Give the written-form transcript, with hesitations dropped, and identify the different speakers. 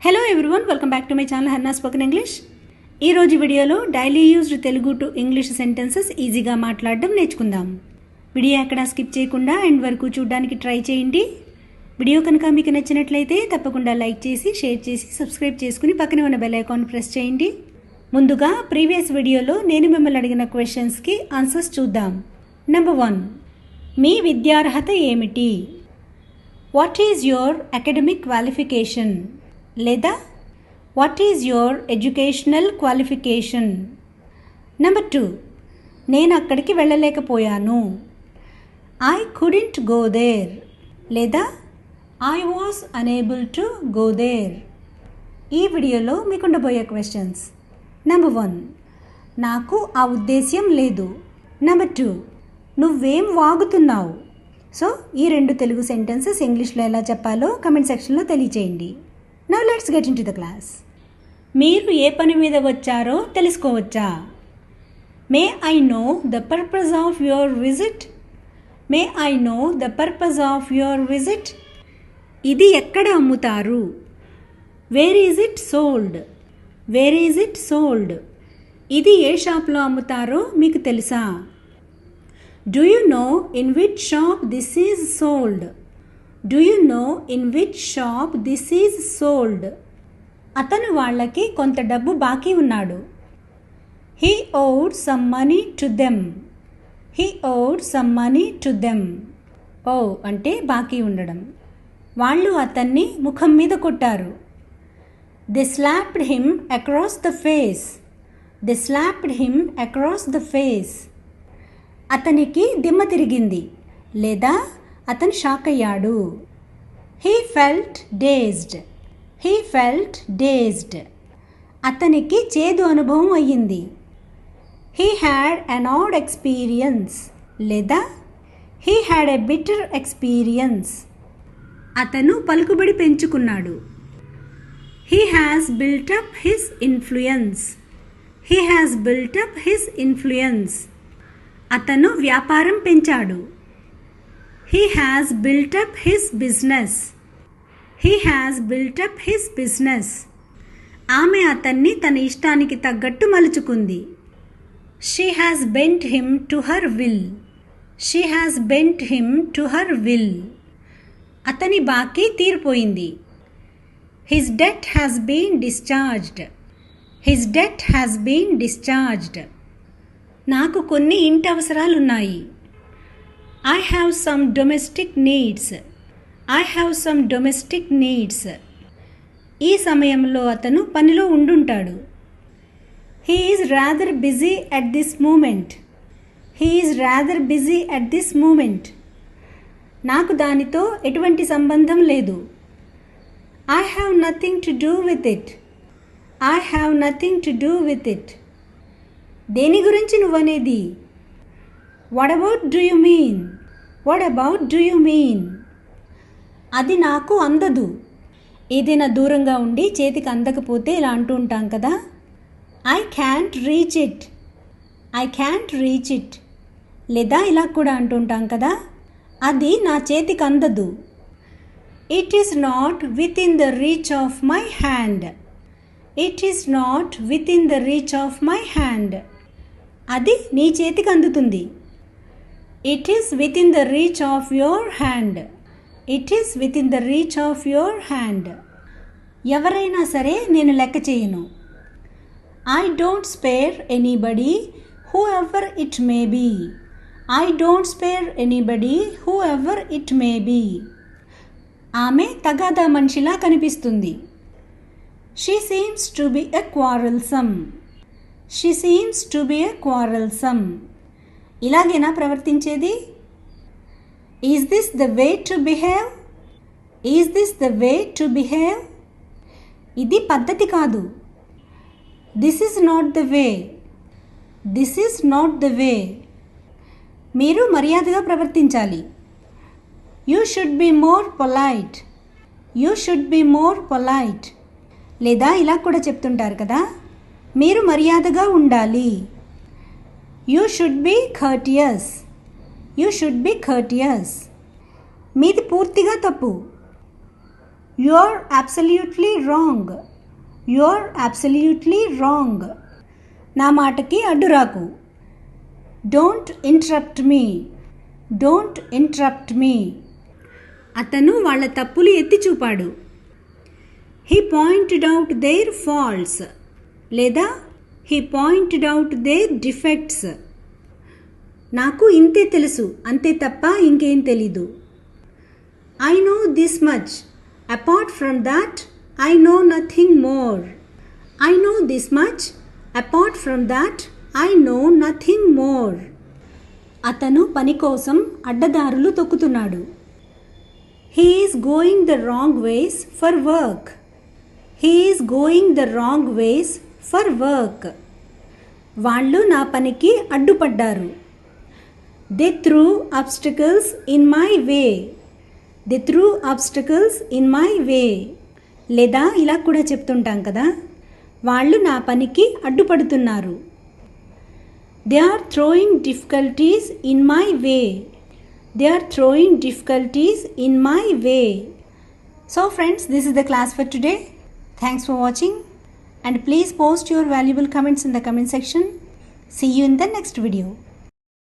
Speaker 1: Hello everyone, welcome back to my channel Hannah spoken English. ఈరోజు వీడియోలో daily used Telugu to English sentences ఈజీగా మాట్లాడడం నేర్చుకుందాం. వీడియో ఎక్కడా స్కిప్ చేయకుండా ఎండ్ వరకు చూడడానికి ట్రై చేయండి. వీడియో కనుక మీకు నచ్చినట్లయితే తప్పకుండా లైక్ చేసి, షేర్ చేసి, సబ్స్క్రైబ్ చేసుకుని పక్కనే ఉన్న బెల్ ఐకాన్ ప్రెస్ చేయండి. ముందుగా ప్రీవియస్ వీడియోలో నేను మిమ్మల్ని అడిగిన క్వశ్చన్స్కి ఆన్సర్స్ చూద్దాం. నెంబర్ 1, మీ విద్యార్హత ఏమిటి? What is your academic qualification? లేదా what is your educational qualification? Number 2, నేను అక్కడికి వెళ్ళలేకపోయాను. I couldn't go there. లేదా I was unable to go there. ఈ వీడియోలో మీకు ఉండబోయే క్వశ్చన్స్. నెంబర్ 1, నాకు ఆ ఉద్దేశ్యం లేదు. నెంబర్ 2, నువ్వేం వాగుతున్నావు? సో ఈ రెండు తెలుగు సెంటెన్సెస్ ఇంగ్లీష్లో ఎలా చెప్పాలో కమెంట్ సెక్షన్లో తెలియచేయండి. Now let's get in to the class. మీరు ఏ పని మీద వచ్చారో తెలుసుకోవచ్చా? May I know the purpose of your visit? May I know the purpose of your visit? ఇది ఎక్కడ అమ్ముతారు? Where is it sold? Where is it sold? ఇది ఏ షాప్లో అమ్ముతారో మీకు తెలుసా? Do you know in which shop this is sold? Do you know in which shop this is sold? అతను వాళ్ళకి కొంత డబ్బు బాకీ ఉన్నాడు. He owed some money to them. He owed some money to them. Owe అంటే బాకీ ఉండడం. వాళ్ళు అతన్ని ముఖం మీద కొట్టారు. They slapped him across the face. They slapped him across the face. అతనికి దిమ్మ తిరిగింది లేదా అతను షాక్ అయ్యాడు. He felt dazed. He felt dazed. అతనికి చేదు అనుభవం అయ్యింది. He had an odd experience. లేదా he had a bitter experience. అతను పలుకుబడి పెంచుకున్నాడు. He has built up his influence. He has built up his influence. అతను వ్యాపారం పెంచాడు. He has built up his business. He has built up his business. ఆమె అతన్ని తన ఇష్టానికి తగ్గట్టు మలుచుకుంది. She has bent him to her will. She has bent him to her will. అతని బాకీ తీరిపోయింది. His debt has been discharged. His debt has been discharged. నాకు కొన్ని ఇంటి అవసరాలున్నాయి. I have some domestic needs. I have some domestic needs. ఈ సమయంలో అతను పనిలో ఉండుంటాడు. He is rather busy at this moment. He is rather busy at this moment. నాకు దానితో ఎటువంటి సంబంధం లేదు. I have nothing to do with it. I have nothing to do with it. దేని గురించి నువ్వనేది? What about do you mean? What about do you mean? అది నాకు అందదు. ఏదైనా దూరంగా ఉండి చేతికి అందకపోతే ఇలా అంటూ ఉంటాం కదా. I can't reach it. I can't reach it. లేదా ఇలా కూడా అంటుంటాం కదా, అది నా చేతికి అందదు. It is not within the reach of my hand. It is not within the reach of my hand. అది నీ చేతికి అందుతుంది. It is within the reach of your hand. It is within the reach of your hand. ఎవరైనా సరే నేను లెక్క చేయను. I don't spare anybody, whoever it may be. I don't spare anybody, whoever it may be. ఆమె తగాదా మనిషిలా కనిపిస్తుంది. She seems to be a quarrelsome. She seems to be a quarrelsome. ఇలాగేనా ప్రవర్తించేది? Is this the way to behave? Is this the way to behave? ఇది పద్ధతి కాదు. This is not the way. This is not the way. మీరు మర్యాదగా ప్రవర్తించాలి. You should be more polite. You should be more polite. లేదా ఇలా కూడా చెప్తుంటారు కదా, మీరు మర్యాదగా ఉండాలి. You should be courteous. You should be courteous. మీది పూర్తిగా తప్పు. You're absolutely wrong. You're absolutely wrong. నా మాటకి అడ్డు రాకు. Don't interrupt me. Don't interrupt me. అతను వాళ్ళ తప్పులు ఎత్తి చూపాడు. He pointed out their faults. లేదా he pointed out their defects. నాకు ఇంతే తెలుసు, అంతే తప్ప ఇంకేం తెలీదు. I know this much. Apart from that, I know nothing more. I know this much. Apart from that, I know nothing more. అతను పని కోసం అడ్డదారులు తొక్కుతున్నాడు. He is going the wrong ways for work. He is going the wrong ways for work. వాళ్ళు నా పనికి అడ్డుపడ్డారు. They threw obstacles in my way. They threw obstacles in my way. లేదా ఇలా కూడా చెప్తుంటాం కదా, వాళ్ళు నా పనికి అడ్డుపడుతున్నారు. They are throwing difficulties in my way. They are throwing difficulties in my way. So friends, this is the class for today. Thanks for watching and please post your valuable comments in the comment section. See you in the next video.